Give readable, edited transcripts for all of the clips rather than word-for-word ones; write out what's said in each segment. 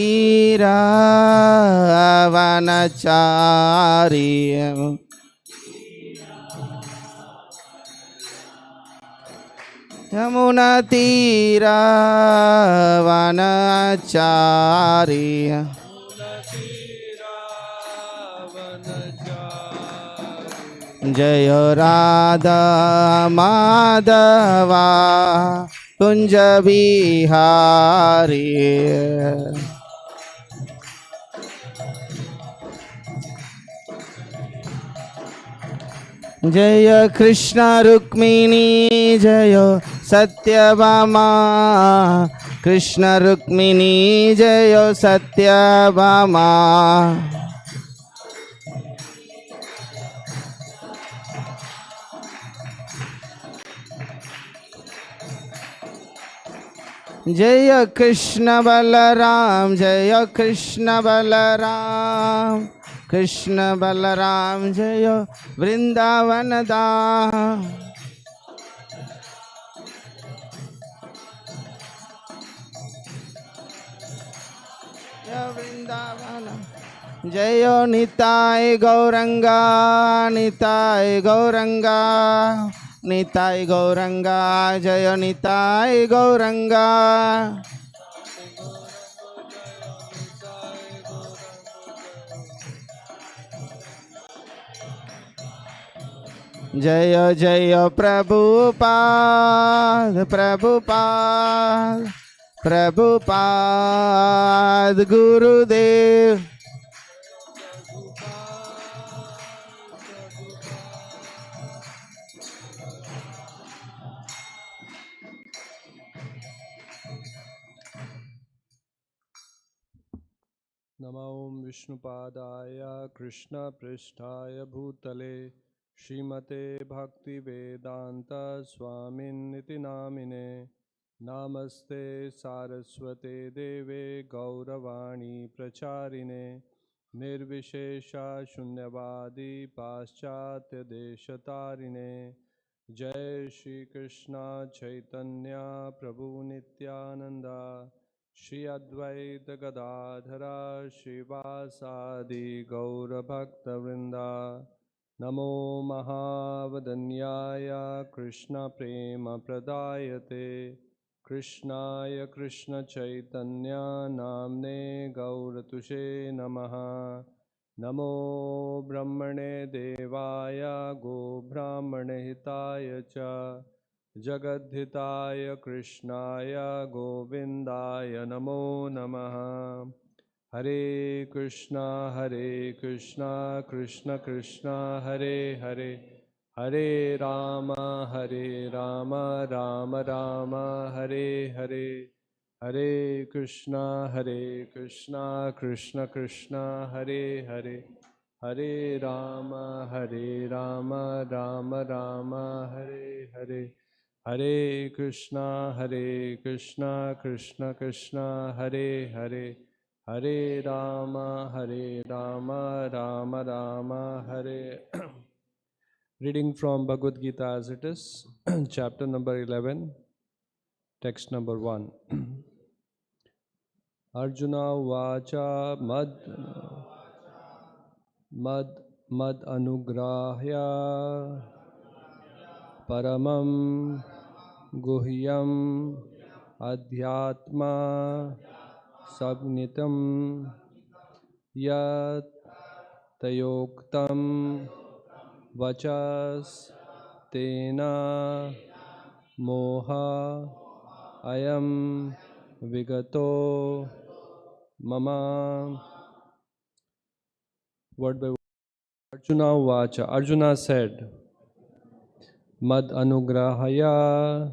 Ravanacharya Yamuna Tira Vanacharya Jaya Radha Madhava Kunja Bihari Jaya Krishna Rukmini Jaya Satyabhama Krishna Rukmini Jaya Satyabhama Jaya Krishna Balaram Jaya Krishna Balaram Krishna Balaram Jaya Vrindavanada Jaya Vrindavana Jaya Nitai Gauranga Nitai Gauranga Nitai Gauranga Jaya Nitai Gauranga Jaya Jaya Prabhupada Prabhupada Prabhupada Gurudev Namo Vishnupadaya Krishna Pristhaya Bhutale Srimate Bhakti Vedanta Swamin Niti Namine Namaste Saraswate Deve Gauravani Pracharine Nirvishesha Shunyavadi Paschatya Deshatarine Jai Shri Krishna Chaitanya Prabhu Nityananda Shri Advaita Gadadhara Shivasadi Gaura Bhakta Vrinda Namo Mahavadanyaya Krishna Prema Pradayate Krishnaya Krishna Chaitanya Namne Gauratushe Namaha Namo Brahmane Devaya Go Brahmane Hitaya Cha Jagadhitaya Krishnaya Govindaya Namo Namaha Hare Krishna Krishna Krishna Hare Hare Hare Rama Rama Rama Hare Hare Hare Krishna Krishna Krishna Hare Hare Hare Rama Rama Rama Hare Hare Hare Krishna Krishna Krishna Hare Hare Hare Rama Rama Rama Hare Reading from Bhagavad-Gita as it is, chapter number 11, text number 1. Arjuna Vacha Mad Anugrahya Paramam Guhyam Adhyatma Sabnitam Yat Tayoktam Vachas Tena Moha Ayam Vigato Mama. Word by word. Arjuna Vacha. Arjuna said, Mad Anugrahaya,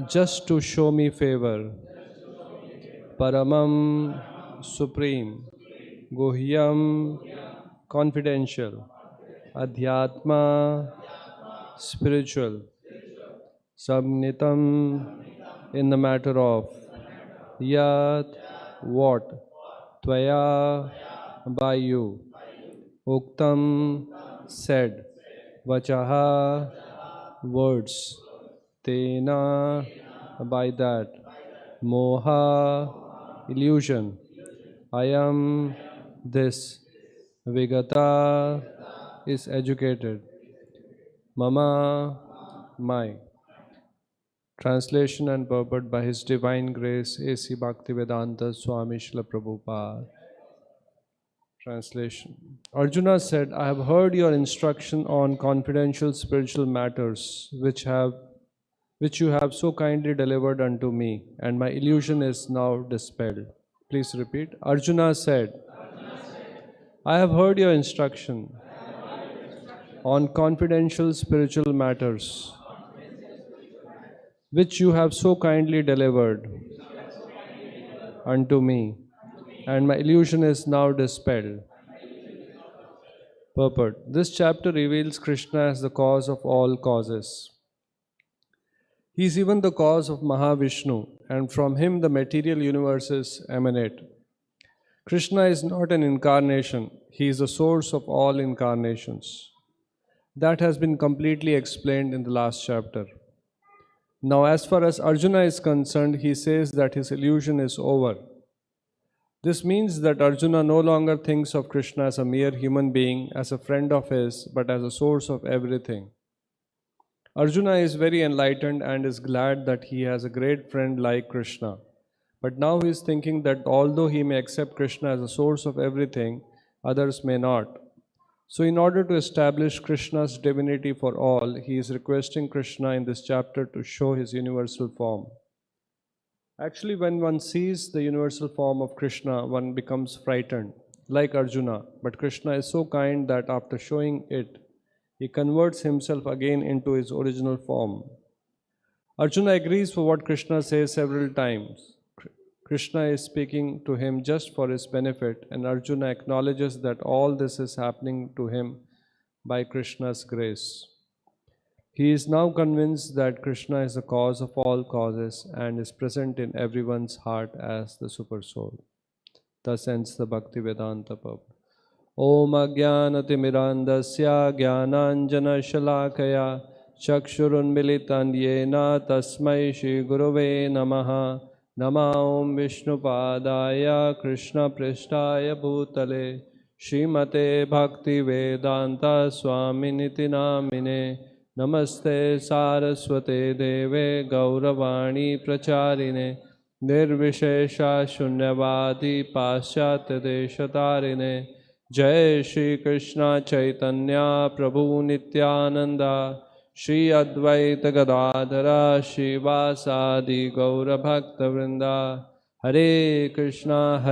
just to show me favor. Paramam, supreme. Guhyam, confidential. Adhyatma, spiritual. Sabnitam, in the matter of. Yat, what. Tvaya, by you. Uktam, said. Vachaha, words. Tena, by that. Moha, illusion. I am this. Vigata is educated. Mama, my. Translation and purport by His Divine Grace A.C. Bhaktivedanta Swami Srila Prabhupada. Translation. Arjuna said, I have heard your instruction on confidential spiritual matters which you have so kindly delivered unto me, and my illusion is now dispelled. Please repeat. Arjuna said, I have heard your instruction on confidential spiritual matters which you have so kindly delivered unto me, and my illusion is now dispelled. Purport. This chapter reveals Krishna as the cause of all causes. He is even the cause of Mahavishnu, and from him the material universes emanate. Krishna is not an incarnation, he is the source of all incarnations. That has been completely explained in the last chapter. Now, as far as Arjuna is concerned, he says that his illusion is over. This means that Arjuna no longer thinks of Krishna as a mere human being, as a friend of his, but as a source of everything. Arjuna is very enlightened and is glad that he has a great friend like Krishna. But now he is thinking that although he may accept Krishna as a source of everything, others may not. So in order to establish Krishna's divinity for all, he is requesting Krishna in this chapter to show his universal form. Actually, when one sees the universal form of Krishna, one becomes frightened, like Arjuna. But Krishna is so kind that after showing it, he converts himself again into his original form. Arjuna agrees for what Krishna says several times. Krishna is speaking to him just for his benefit, and Arjuna acknowledges that all this is happening to him by Krishna's grace. He is now convinced that Krishna is the cause of all causes and is present in everyone's heart as the Super Soul. Thus ends the Bhakti-Vedanta purport. Om Ajnanatimirandasya Jnananjana Shalakaya Chakshurunmilitan Yena Tasmai Shri Gurave Namaha Nama Om Vishnupadaya Krishna Prishtaya Bhutale Srimate Bhakti Vedanta Swaminiti Namine Namaste Saraswate Deve Gauravani Pracharine Nirvishesha Shunyavadi Paschatya Deshatarine Jai Shri Krishna Chaitanya Prabhu Nityananda Shri Advaita Gadadhara Shivasadi Gaura Bhakta Vrinda Hare Krishna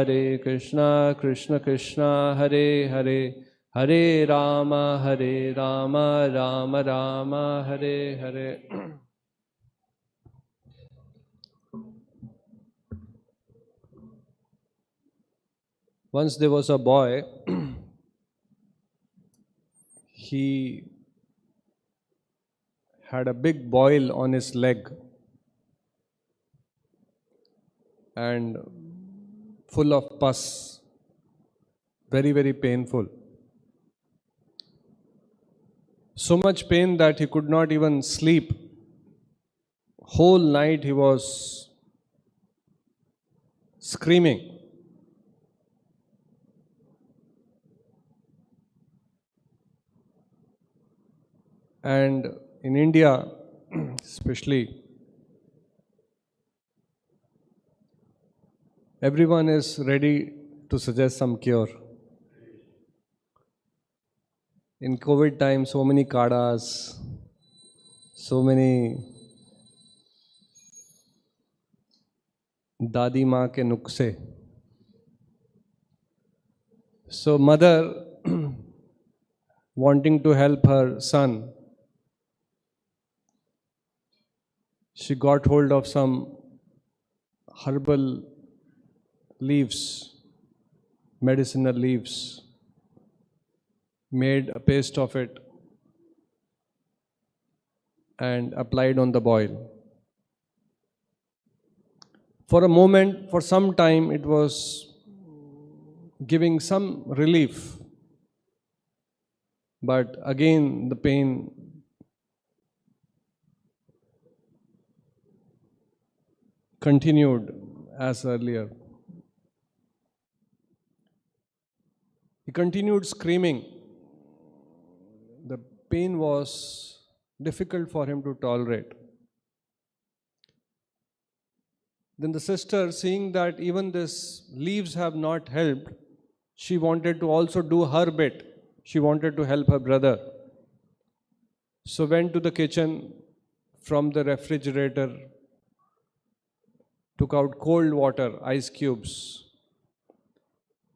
Krishna Krishna Hare Hare Hare Rama Rama Rama Hare Hare. Once there was a boy, he had a big boil on his leg and full of pus, very, very painful. So much pain that he could not even sleep. Whole night he was screaming. And in India, especially, everyone is ready to suggest some cure. In COVID time, so many kadas, so many dadi maa ke nukse. So mother, wanting to help her son, she got hold of some herbal leaves, medicinal leaves, made a paste of it and applied on the boil. For a moment, for some time, it was giving some relief, but again the pain continued as earlier. He continued screaming. The pain was difficult for him to tolerate. Then the sister, seeing that even these leaves have not helped, she wanted to also do her bit. She wanted to help her brother. So went to the kitchen from the refrigerator, took out cold water, ice cubes,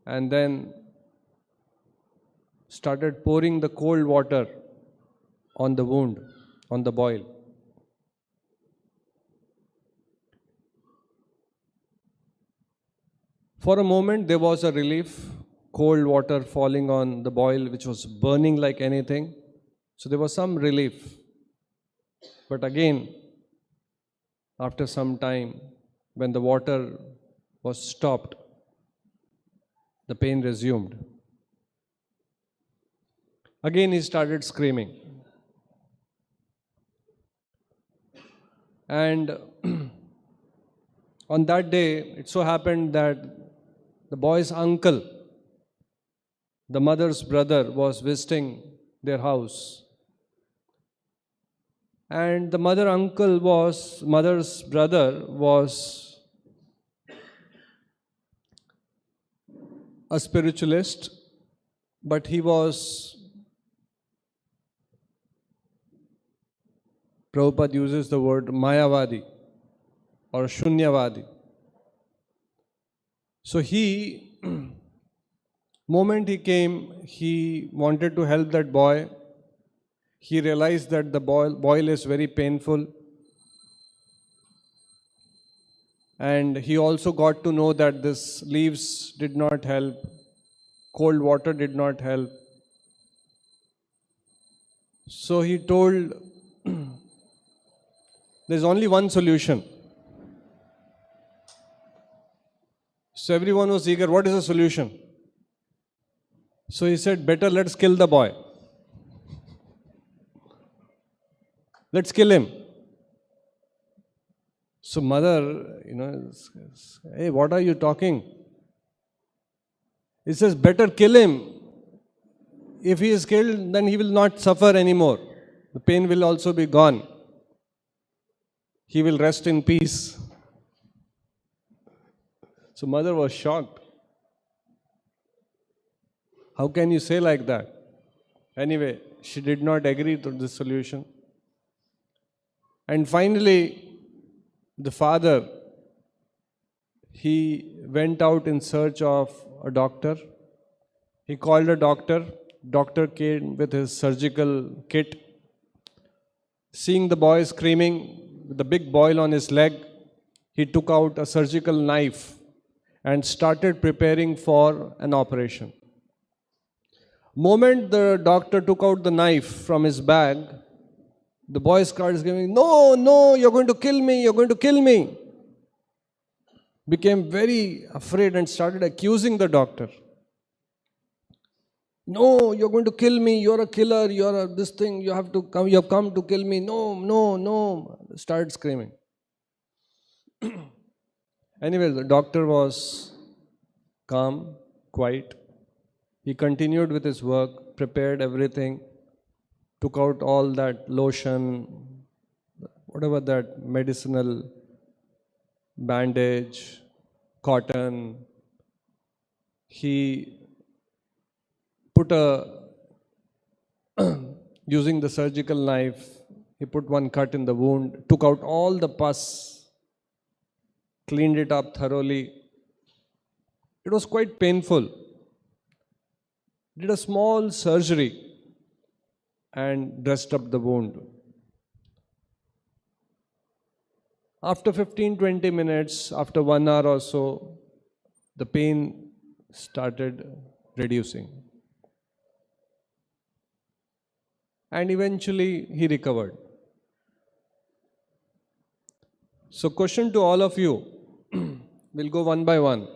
and then started pouring the cold water on the wound, on the boil. For a moment there was a relief, cold water falling on the boil which was burning like anything. So there was some relief. But again, after some time, when the water was stopped, the pain resumed. Again he started screaming. And on that day, it so happened that the boy's uncle, the mother's brother, was visiting their house. And the mother's brother was a spiritualist, but he was, Prabhupada uses the word Mayavadi or Shunyavadi. So moment he came, he wanted to help that boy. He realized that the boil is very painful. And he also got to know that this leaves did not help, cold water did not help. So he told, there's only one solution. So everyone was eager, what is the solution? So he said, better let's kill the boy. Let's kill him. So mother, hey, what are you talking? He says, better kill him. If he is killed, then he will not suffer anymore. The pain will also be gone. He will rest in peace. So mother was shocked. How can you say like that? Anyway, she did not agree to this solution. And finally, the father, he went out in search of a doctor. He called a doctor. Doctor came with his surgical kit. Seeing the boy screaming with the big boil on his leg, he took out a surgical knife and started preparing for an operation. Moment the doctor took out the knife from his bag, the boy started screaming, no, no, you're going to kill me, you're going to kill me. Became very afraid and started accusing the doctor. No, you're going to kill me, you're a killer, you're this thing, you have come to kill me, no, no, no. Started screaming. Anyway, the doctor was calm, quiet. He continued with his work, prepared everything, took out all that lotion, whatever that medicinal bandage, cotton. He put using the surgical knife, he put one cut in the wound, took out all the pus, cleaned it up thoroughly. It was quite painful. Did a small surgery and dressed up the wound. After 15-20 minutes, after 1 hour or so, the pain started reducing. And eventually he recovered. So question to all of you, we'll go one by one.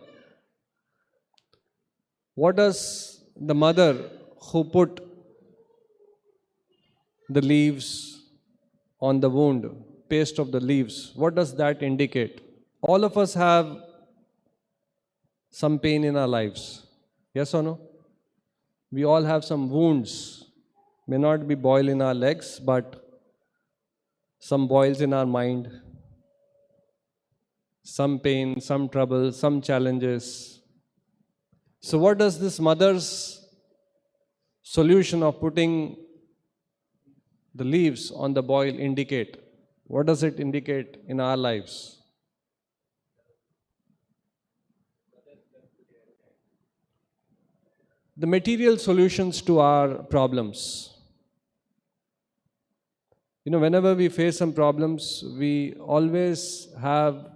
What does the mother who put the leaves on the wound, paste of the leaves, what does that indicate? All of us have some pain in our lives. Yes or no? We all have some wounds. May not be boil in our legs, but some boils in our mind. Some pain, some trouble, some challenges. So what does this mother's solution of putting the leaves on the boil indicate? What does it indicate in our lives? The material solutions to our problems. Whenever we face some problems, we always have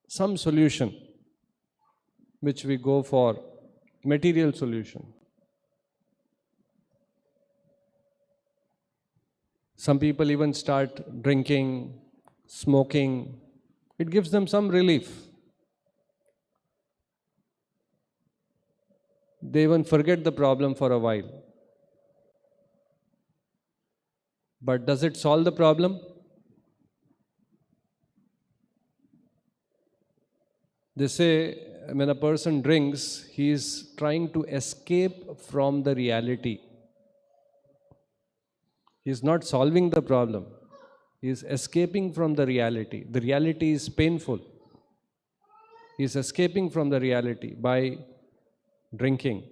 some solution which we go for, material solution. Some people even start drinking, smoking. It gives them some relief. They even forget the problem for a while. But does it solve the problem? They say when a person drinks, he is trying to escape from the reality. He is not solving the problem. He is escaping from the reality. The reality is painful. He is escaping from the reality by drinking.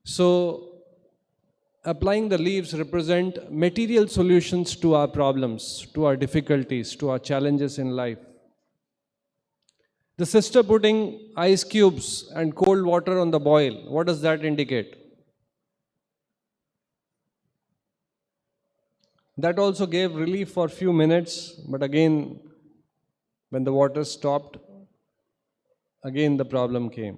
So, applying the leaves represent material solutions to our problems, to our difficulties, to our challenges in life. The sister putting ice cubes and cold water on the boil, what does that indicate? That also gave relief for a few minutes, but again, when the water stopped, again the problem came.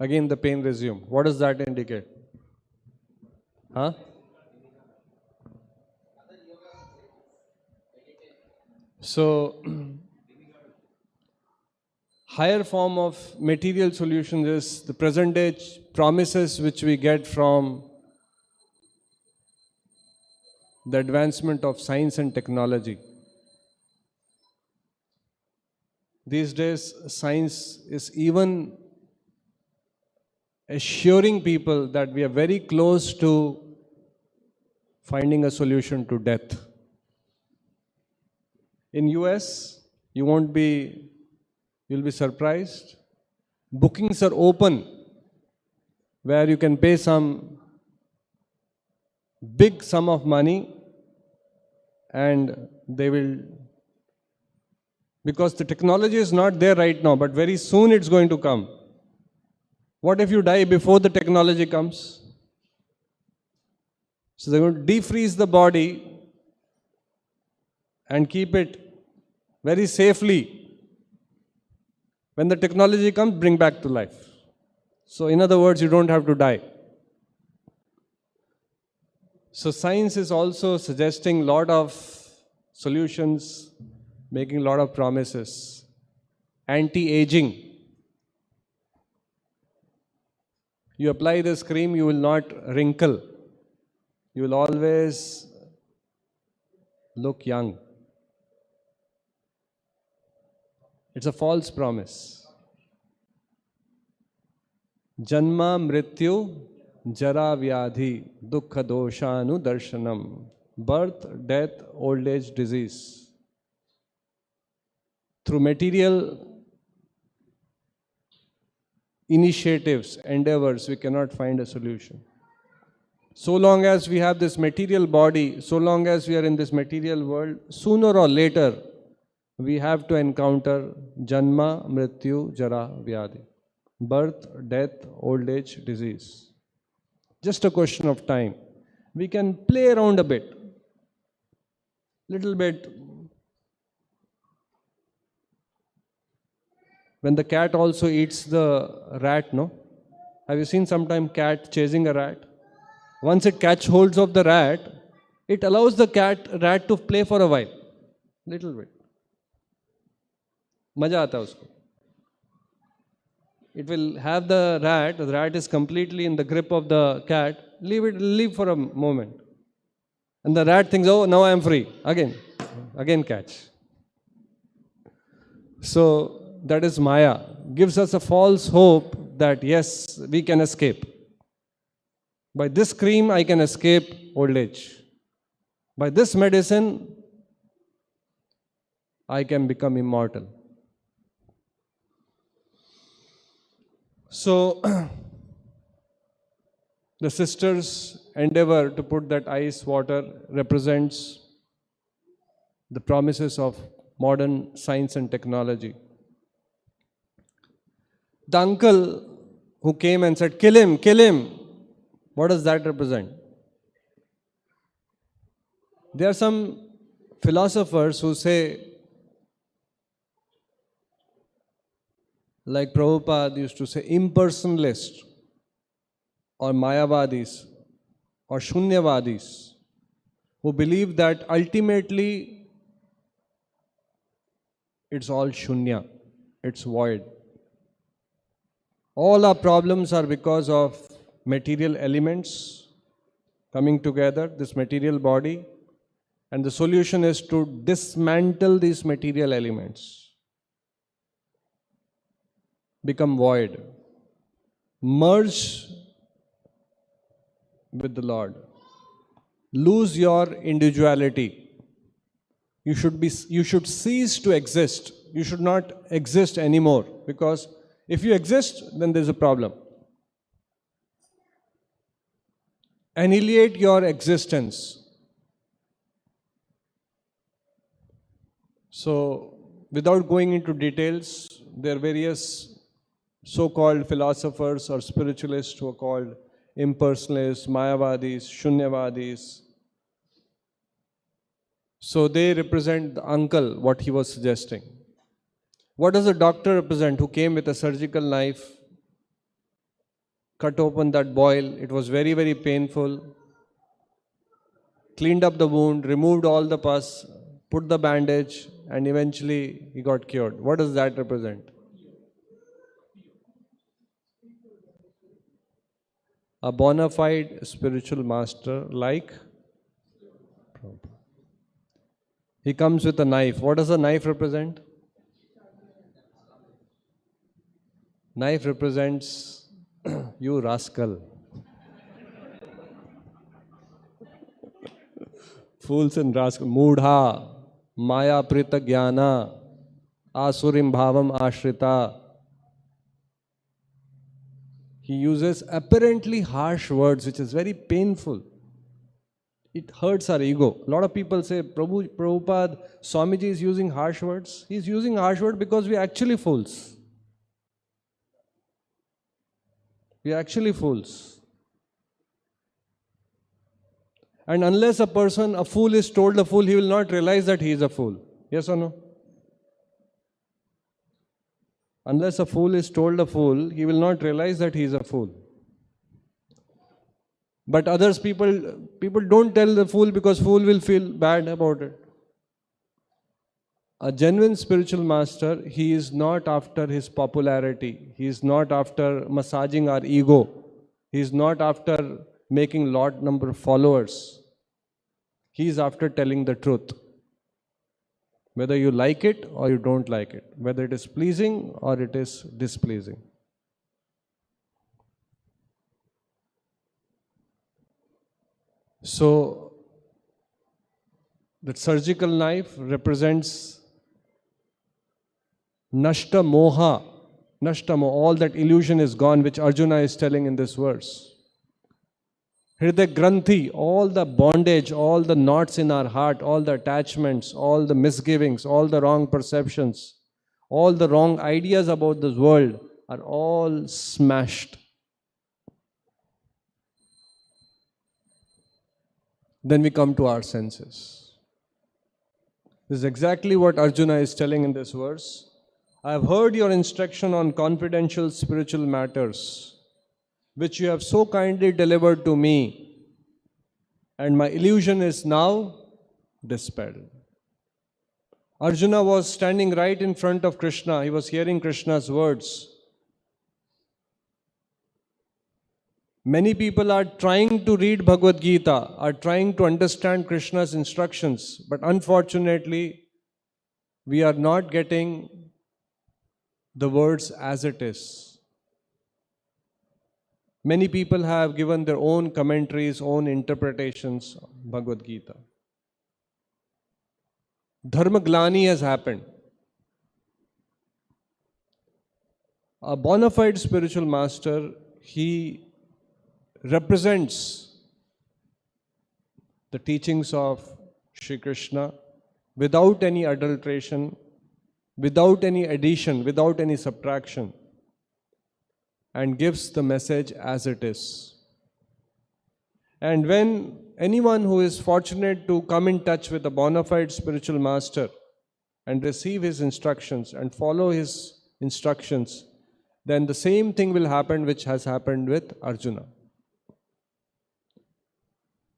Again the pain resumed. What does that indicate? So, higher form of material solutions is the present day promises which we get from the advancement of science and technology. These days, science is even assuring people that we are very close to finding a solution to death. In US, you'll be surprised. Bookings are open where you can pay some big sum of money and they will, because the technology is not there right now, but very soon it's going to come. What if you die before the technology comes? So they're going to defreeze the body and keep it very safely. When the technology comes, bring back to life. So in other words, you don't have to die. So science is also suggesting a lot of solutions, making a lot of promises. Anti-aging. You apply this cream, you will not wrinkle. You will always look young. It's a false promise. Janma mrityu jara vyadhi dukkha doshanu darshanam. Birth, death, old age, disease. Through material initiatives, endeavors, we cannot find a solution. So long as we have this material body, so long as we are in this material world, sooner or later, we have to encounter Janma, Mrityu, Jara, Vyadhi. Birth, death, old age, disease. Just a question of time. We can play around a bit. Little bit. When the cat also eats the rat, no? Have you seen sometime cat chasing a rat? Once it catch holds of the rat, it allows the rat to play for a while. Little bit. मजा आता है उसको. It will have the rat is completely in the grip of the cat, leave for a moment. And the rat thinks, oh, now I am free. Again catch. So that is Maya. Gives us a false hope that yes, we can escape. By this cream, I can escape old age. By this medicine, I can become immortal. So, the sisters' endeavor to put that ice water represents the promises of modern science and technology. The uncle who came and said, kill him, kill him. What does that represent? There are some philosophers who say, like Prabhupada used to say, impersonalist or Mayavadis or Shunyavadis, who believe that ultimately it's all Shunya, it's void. All our problems are because of material elements coming together, this material body, and the solution is to dismantle these material elements, become void, merge with the Lord, lose your individuality. You should cease to exist. You should not exist anymore, because if you exist, then there's a problem. Annihilate your existence. So, without going into details, there are various so-called philosophers or spiritualists who are called impersonalists, Mayavadis, Shunyavadis. So they represent the uncle, what he was suggesting. What does a doctor represent who came with a surgical knife, cut open that boil? It was very, very painful. Cleaned up the wound, removed all the pus, put the bandage, and eventually he got cured. What does that represent? A bona fide spiritual master like Prabhupada. He comes with a knife. What does a knife represent? Knife represents you rascal. Fools and rascals. Moodha, Maya Prita Jnana, Asurim Bhavam Ashrita. He uses apparently harsh words, which is very painful. It hurts our ego. A lot of people say, Prabhupada, Swamiji is using harsh words. He's using harsh words because we are actually fools. We are actually fools. And unless a fool is told a fool, he will not realize that he is a fool. Yes or no? Unless a fool is told a fool, he will not realize that he is a fool. But people don't tell the fool because fool will feel bad about it. A genuine spiritual master, he is not after his popularity. He is not after massaging our ego. He is not after making lot number of followers. He is after telling the truth. Whether you like it or you don't like it. Whether it is pleasing or it is displeasing. So, that surgical knife represents Nashta Moha. Nashta Moha, all that illusion is gone, which Arjuna is telling in this verse. Hriday Granthi, all the bondage, all the knots in our heart, all the attachments, all the misgivings, all the wrong perceptions, all the wrong ideas about this world are all smashed. Then we come to our senses. This is exactly what Arjuna is telling in this verse. I have heard your instruction on confidential spiritual matters, which you have so kindly delivered to me, and my illusion is now dispelled. Arjuna was standing right in front of Krishna. He was hearing Krishna's words. Many people are trying to read Bhagavad-Gita, are trying to understand Krishna's instructions, but unfortunately, we are not getting the words as it is. Many people have given their own commentaries, own interpretations of Bhagavad-Gita. Dharma glani has happened. A bona fide spiritual master, he represents the teachings of Sri Krishna without any adulteration, without any addition, without any subtraction, and gives the message as it is. And when anyone who is fortunate to come in touch with a bona fide spiritual master and receive his instructions and follow his instructions, then the same thing will happen which has happened with Arjuna.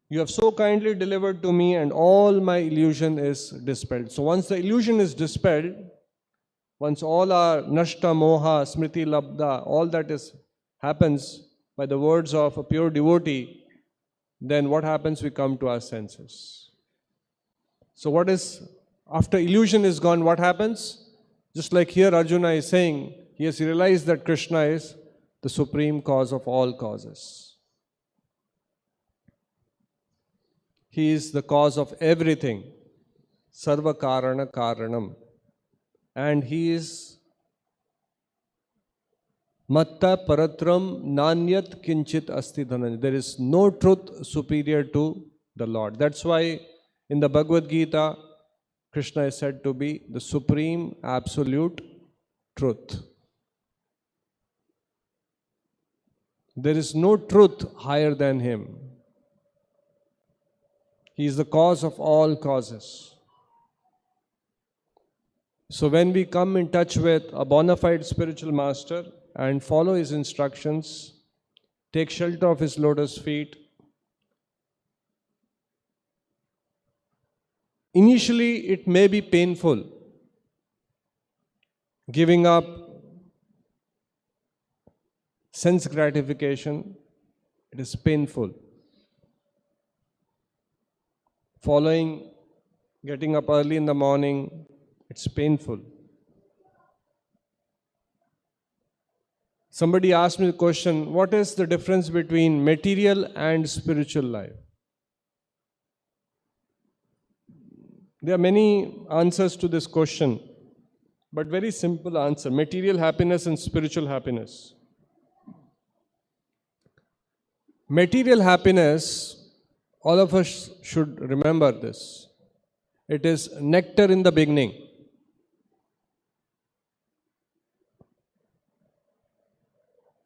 You have so kindly delivered to me and all my illusion is dispelled. So once the illusion is dispelled, once all our nashta, moha, smriti, labdha, all that happens by the words of a pure devotee, then what happens? We come to our senses. So what is, after illusion is gone, what happens? Just like here Arjuna is saying, he has realized that Krishna is the supreme cause of all causes. He is the cause of everything. Sarva karana karanam. And he is matta paratram nanyat kinchit asti dhananjaya. There is no truth superior to the Lord. That's why in the Bhagavad-Gita, Krishna is said to be the supreme absolute truth. There is no truth higher than him. He is the cause of all causes. So when we come in touch with a bona fide spiritual master and follow his instructions, take shelter of his lotus feet, initially it may be painful, giving up sense gratification, it is painful. Following, getting up early in the morning, it's painful. Somebody asked me the question, what is the difference between material and spiritual life? There are many answers to this question, but very simple answer, material happiness and spiritual happiness. Material happiness, all of us should remember this. It is nectar in the beginning.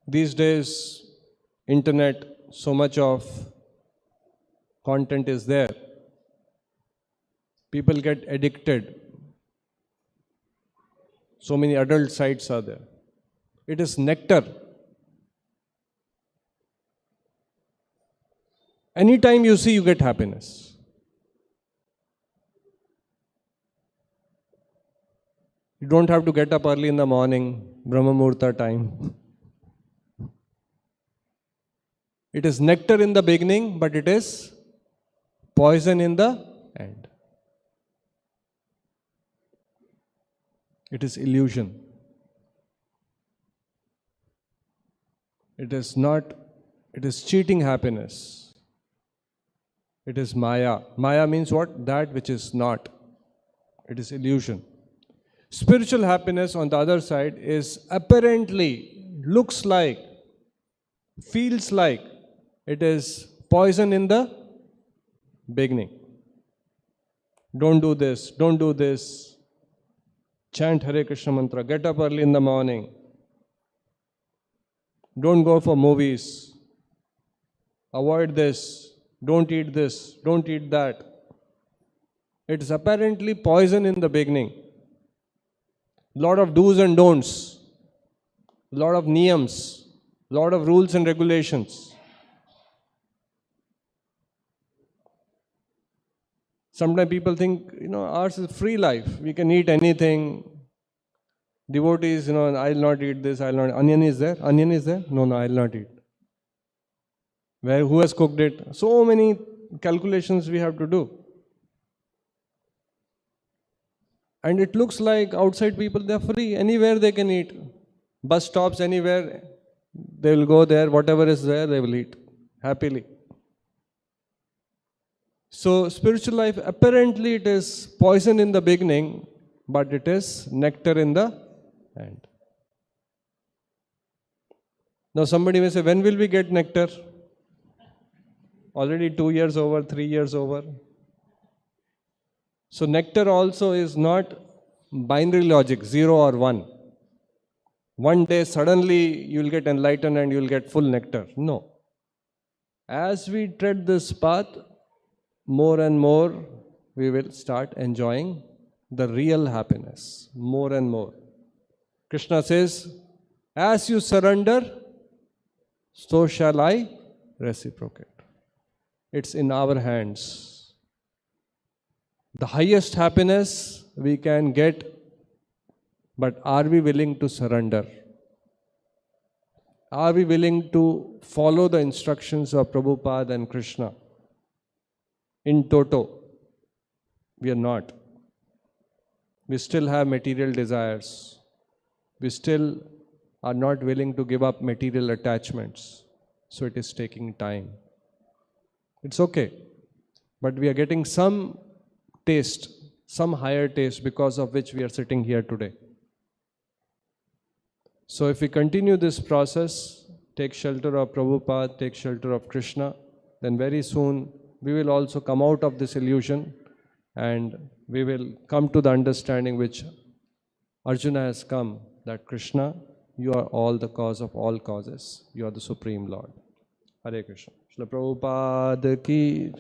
These days, internet, so much of content is there. People get addicted. So many adult sites are there. It is nectar. Anytime you see, you get happiness. You don't have to get up early in the morning, Brahma Muhurta time. It is nectar in the beginning, but it is poison in the end. It is illusion. It is not, it is cheating happiness. It is Maya. Maya means what? That which is not. It is illusion. Spiritual happiness, on the other side, is apparently, looks like, feels like, it is poison in the beginning. Don't do this, don't do this. Chant Hare Krishna mantra, get up early in the morning. Don't go for movies. Avoid this, don't eat this, don't eat that. It is apparently poison in the beginning. Lot of do's and don'ts, lot of niyams, lot of rules and regulations. Sometimes people think, ours is free life. We can eat anything. Devotees, I'll not eat this, I'll not. Onion is there? Onion is there? No, I'll not eat. Who has cooked it? So many calculations we have to do. And it looks like outside people, they're free. Anywhere they can eat. Bus stops, anywhere. They will go there, whatever is there, they will eat happily. So, spiritual life, apparently it is poison in the beginning, but it is nectar in the end. Now, somebody may say, when will we get nectar? Already 2 years over, 3 years over. So, nectar also is not binary logic, 0 or 1. One day suddenly you will get enlightened and you will get full nectar. No. As we tread this path, more and more we will start enjoying the real happiness. More and more. Krishna says, as you surrender, so shall I reciprocate. It's in our hands. The highest happiness we can get, but are we willing to surrender? Are we willing to follow the instructions of Prabhupada and Krishna? In toto, we are not. We still have material desires. We still are not willing to give up material attachments. So it is taking time. It's okay. But we are getting some taste, some higher taste, because of which we are sitting here today. So if we continue this process, take shelter of Prabhupada, take shelter of Krishna, then very soon we will also come out of this illusion and we will come to the understanding which Arjuna has come, that Krishna, you are all the cause of all causes. You are the Supreme Lord. Hare Krishna. Srila Prabhupada ki